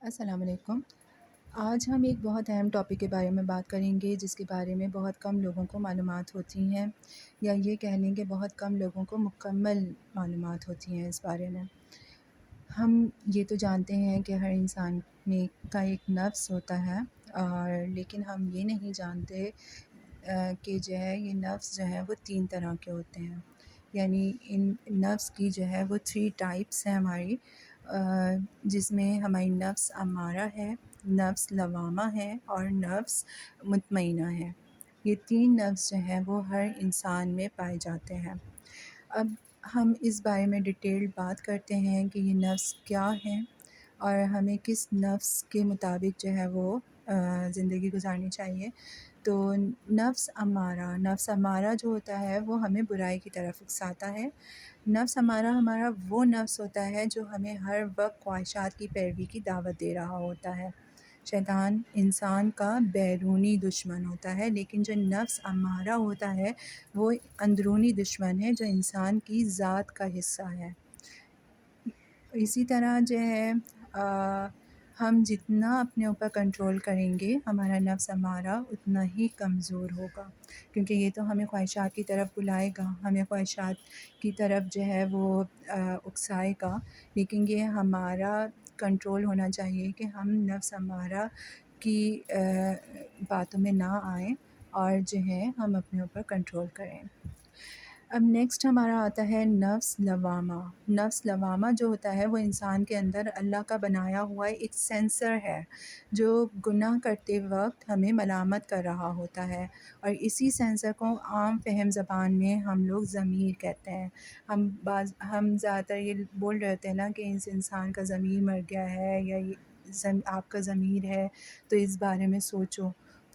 السلام علیکم۔ آج ہم ایک بہت اہم ٹاپک کے بارے میں بات کریں گے جس کے بارے میں بہت کم لوگوں کو معلومات ہوتی ہیں، یا یہ کہہ لیں کہ بہت کم لوگوں کو مکمل معلومات ہوتی ہیں اس بارے میں۔ ہم یہ تو جانتے ہیں کہ ہر انسان میں کا ایک نفس ہوتا ہے، اور لیکن ہم یہ نہیں جانتے کہ جو ہے یہ نفس جو ہے وہ 3 طرح کے ہوتے ہیں۔ یعنی ان نفس کی جو ہے وہ 3 ٹائپس ہیں ہماری، جس میں ہماری نفس امارہ ہے، نفس لوامہ ہے اور نفس مطمئنہ ہے۔ یہ 3 نفس جو ہیں وہ ہر انسان میں پائے جاتے ہیں۔ اب ہم اس بارے میں ڈیٹیل بات کرتے ہیں کہ یہ نفس کیا ہیں اور ہمیں کس نفس کے مطابق جو ہے وہ زندگی گزارنی چاہیے۔ تو نفس امارہ جو ہوتا ہے وہ ہمیں برائی کی طرف اکساتا ہے۔ نفس امارہ ہمارا وہ نفس ہوتا ہے جو ہمیں ہر وقت خواہشات کی پیروی کی دعوت دے رہا ہوتا ہے۔ شیطان انسان کا بیرونی دشمن ہوتا ہے، لیکن جو نفس امارہ ہوتا ہے وہ اندرونی دشمن ہے جو انسان کی ذات کا حصہ ہے۔ اسی طرح جو ہے ہم جتنا اپنے اوپر کنٹرول کریں گے ہمارا نفس امارہ اتنا ہی کمزور ہوگا، کیونکہ یہ تو ہمیں خواہشات کی طرف بلائے گا، ہمیں خواہشات کی طرف جو ہے وہ اکسائے گا، لیکن یہ ہمارا کنٹرول ہونا چاہیے کہ ہم نفس امارہ کی باتوں میں نہ آئیں اور جو ہے ہم اپنے اوپر کنٹرول کریں۔ اب نیکسٹ ہمارا آتا ہے نفس لوامہ۔ نفس لوامہ جو ہوتا ہے وہ انسان کے اندر اللہ کا بنایا ہوا ایک سینسر ہے جو گناہ کرتے وقت ہمیں ملامت کر رہا ہوتا ہے، اور اسی سینسر کو عام فہم زبان میں ہم لوگ ضمیر کہتے ہیں۔ ہم زیادہ تر یہ بول رہے ہوتے ہیں نا کہ اس انسان کا ضمیر مر گیا ہے، یا آپ کا ضمیر ہے تو اس بارے میں سوچو۔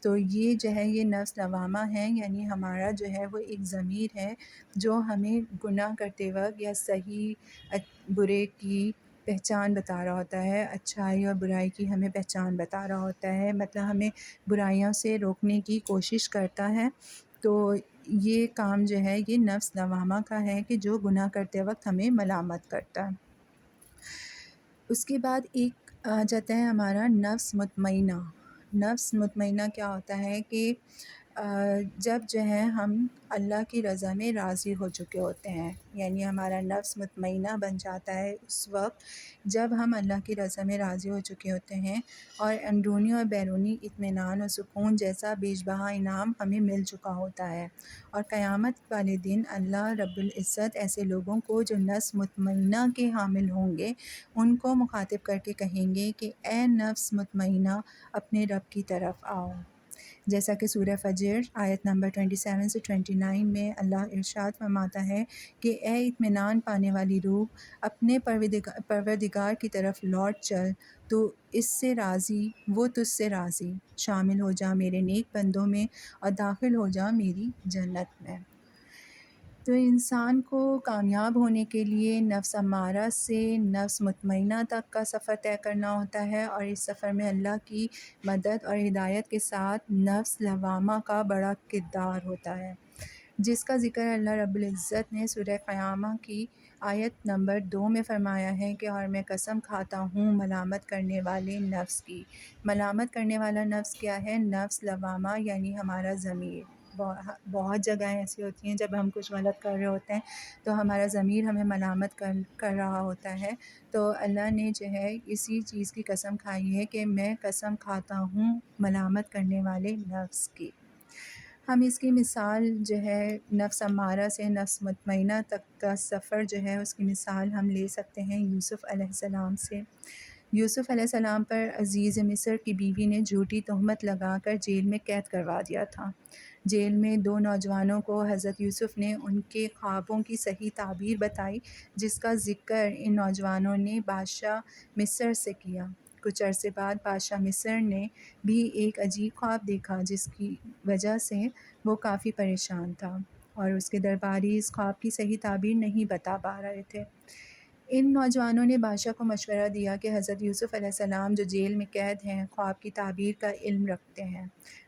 تو یہ جو ہے یہ نفس لوامہ ہے، یعنی ہمارا جو ہے وہ ایک ضمیر ہے جو ہمیں گناہ کرتے وقت یا صحیح برے کی پہچان بتا رہا ہوتا ہے، اچھائی اور برائی کی ہمیں پہچان بتا رہا ہوتا ہے، مطلب ہمیں برائیوں سے روکنے کی کوشش کرتا ہے۔ تو یہ کام جو ہے یہ نفس لوامہ کا ہے کہ جو گناہ کرتے وقت ہمیں ملامت کرتا ہے۔ اس کے بعد ایک آ جاتا ہے ہمارا نفس مطمئنہ۔ نفس مطمئنہ کیا ہوتا ہے کہ جب جو ہے ہم اللہ کی رضا میں راضی ہو چکے ہوتے ہیں، یعنی ہمارا نفس مطمئنہ بن جاتا ہے اس وقت جب ہم اللہ کی رضا میں راضی ہو چکے ہوتے ہیں، اور اندرونی اور بیرونی اطمینان اور سکون جیسا بیش بہا انعام ہمیں مل چکا ہوتا ہے۔ اور قیامت والے دن اللہ رب العزت ایسے لوگوں کو جو نفس مطمئنہ کے حامل ہوں گے ان کو مخاطب کر کے کہیں گے کہ اے نفس مطمئنہ اپنے رب کی طرف آؤ، جیسا کہ سورہ فجر آیت نمبر 27 سے 29 میں اللہ ارشاد فرماتا ہے کہ اے اطمینان پانے والی روح، اپنے پروردگار کی طرف لوٹ چل، تو اس سے راضی وہ تجھ سے راضی، شامل ہو جا میرے نیک بندوں میں اور داخل ہو جا میری جنت میں۔ تو انسان کو کامیاب ہونے کے لیے نفس امارہ سے نفس مطمئنہ تک کا سفر طے کرنا ہوتا ہے، اور اس سفر میں اللہ کی مدد اور ہدایت کے ساتھ نفس لوامہ کا بڑا کردار ہوتا ہے، جس کا ذکر اللہ رب العزت نے سورہ قیامہ کی آیت نمبر 2 میں فرمایا ہے کہ اور میں قسم کھاتا ہوں ملامت کرنے والے نفس کی۔ ملامت کرنے والا نفس کیا ہے؟ نفس لوامہ، یعنی ہمارا ضمیر۔ بہت جگہیں ایسی ہوتی ہیں جب ہم کچھ غلط کر رہے ہوتے ہیں تو ہمارا ضمیر ہمیں ملامت کر رہا ہوتا ہے، تو اللہ نے جو ہے اسی چیز کی قسم کھائی ہے کہ میں قسم کھاتا ہوں ملامت کرنے والے نفس کی۔ ہم اس کی مثال جو ہے نفس امارہ سے نفس مطمئنہ تک کا سفر جو ہے اس کی مثال ہم لے سکتے ہیں یوسف علیہ السلام سے۔ یوسف علیہ السلام پر عزیز مصر کی بیوی نے جھوٹی تہمت لگا کر جیل میں قید کروا دیا تھا۔ جیل میں 2 نوجوانوں کو حضرت یوسف نے ان کے خوابوں کی صحیح تعبیر بتائی، جس کا ذکر ان نوجوانوں نے بادشاہ مصر سے کیا۔ کچھ عرصے بعد بادشاہ مصر نے بھی ایک عجیب خواب دیکھا جس کی وجہ سے وہ کافی پریشان تھا، اور اس کے درباری اس خواب کی صحیح تعبیر نہیں بتا پا رہے تھے۔ ان نوجوانوں نے بادشاہ کو مشورہ دیا کہ حضرت یوسف علیہ السلام جو جیل میں قید ہیں خواب کی تعبیر کا علم رکھتے ہیں،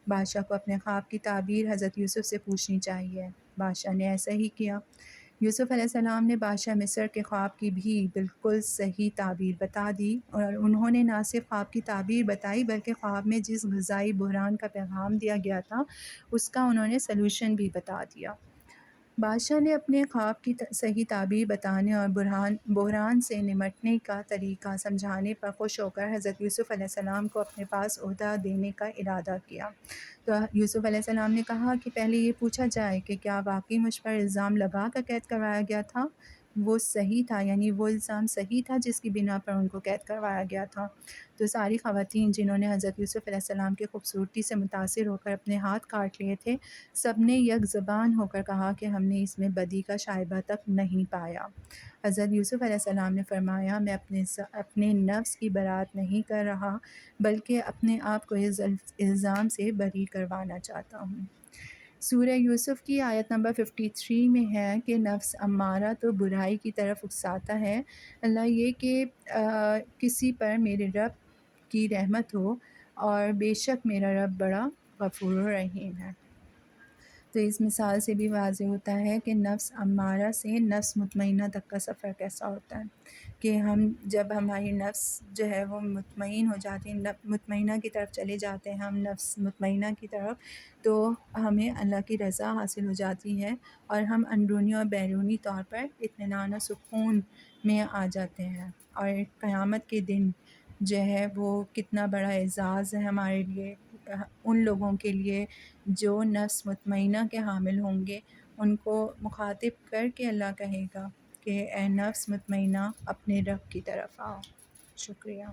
بادشاہ کو اپنے خواب کی تعبیر حضرت یوسف سے پوچھنی چاہیے۔ بادشاہ نے ایسا ہی کیا۔ یوسف علیہ السلام نے بادشاہ مصر کے خواب کی بھی بالکل صحیح تعبیر بتا دی، اور انہوں نے نہ صرف خواب کی تعبیر بتائی بلکہ خواب میں جس غذائی بحران کا پیغام دیا گیا تھا اس کا انہوں نے سلوشن بھی بتا دیا۔ بادشاہ نے اپنے خواب کی صحیح تعبیر بتانے اور بحران سے نمٹنے کا طریقہ سمجھانے پر خوش ہو کر حضرت یوسف علیہ السلام کو اپنے پاس عہدہ دینے کا ارادہ کیا۔ تو یوسف علیہ السلام نے کہا کہ پہلے یہ پوچھا جائے کہ کیا واقعی مجھ پر الزام لگا کر قید کروایا گیا تھا؟ وہ صحیح تھا، یعنی وہ الزام صحیح تھا جس کی بنا پر ان کو قید کروایا گیا تھا؟ تو ساری خواتین جنہوں نے حضرت یوسف علیہ السلام کی خوبصورتی سے متاثر ہو کر اپنے ہاتھ کاٹ لیے تھے، سب نے یک زبان ہو کر کہا کہ ہم نے اس میں بدی کا شائبہ تک نہیں پایا۔ حضرت یوسف علیہ السلام نے فرمایا، میں اپنے نفس کی برات نہیں کر رہا بلکہ اپنے آپ کو اس الزام سے بری کروانا چاہتا ہوں۔ سورہ یوسف کی آیت نمبر 53 میں ہے کہ نفس امارہ تو برائی کی طرف اکساتا ہے، اللہ یہ کہ کسی پر میرے رب کی رحمت ہو، اور بے شک میرا رب بڑا غفور و رحیم ہے۔ تو اس مثال سے بھی واضح ہوتا ہے کہ نفس امارہ سے نفس مطمئنہ تک کا سفر کیسا ہوتا ہے، کہ جب ہماری نفس جو ہے وہ مطمئن ہو جاتی ہے، مطمئنہ کی طرف چلے جاتے ہیں ہم نفس مطمئنہ کی طرف، تو ہمیں اللہ کی رضا حاصل ہو جاتی ہے اور ہم اندرونی اور بیرونی طور پر اطمینان و سکون میں آ جاتے ہیں۔ اور قیامت کے دن جو ہے وہ کتنا بڑا اعزاز ہے ہمارے لیے، ان لوگوں کے لیے جو نفس مطمئنہ کے حامل ہوں گے، ان کو مخاطب کر کے اللہ کہے گا کہ اے نفس مطمئنہ اپنے رب کی طرف آؤ۔ شکریہ۔